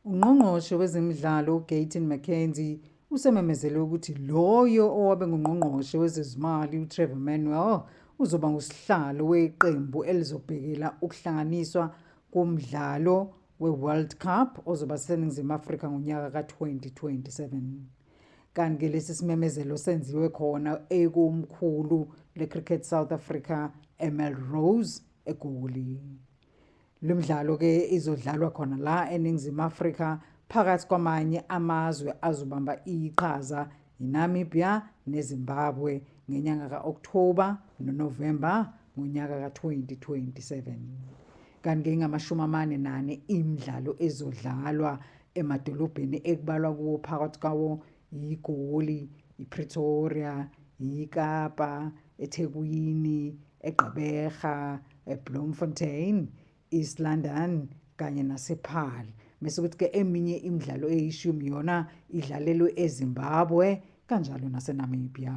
Ungqongqoshe wezemidlalo uGayton McKenzie usememezele ukuthi loyo owabe ngungqongqoshe wezezimali uTrevor Manuel uzoba ngusihlalo weqembu elizobhekela ukuhlanganiswa komdlalo weWorld Cup ozoba seNingizimu Afrika ngonyaka ka-2027. Kanti-ke lesi simemezelo senziwe khona ekomkhulu leCricket South Africa eMelrose eGoli. Lo mdlalo-ke izodlalwa khona la eNingizimu Afrika phakathi kwamanye amazwe azobamba iqhaza iNamibia neZimbabwe ngenyanga ka-October noNovember ngonyaka ka-2027. Kanti-ke ingamashumi 44 imidlalo ezodlalwa emadolobheni ekubalwa kuwo phakathi kwawo iGoli, iPretoria, iKapa, eThekwini, eGqeberha, eBloemfontein, East London kanye nasePaarl. Bese kuthi-ke eminye imidlalo eyishumi yona idlalelwe eZimbabwe kanjalo naseNamibia.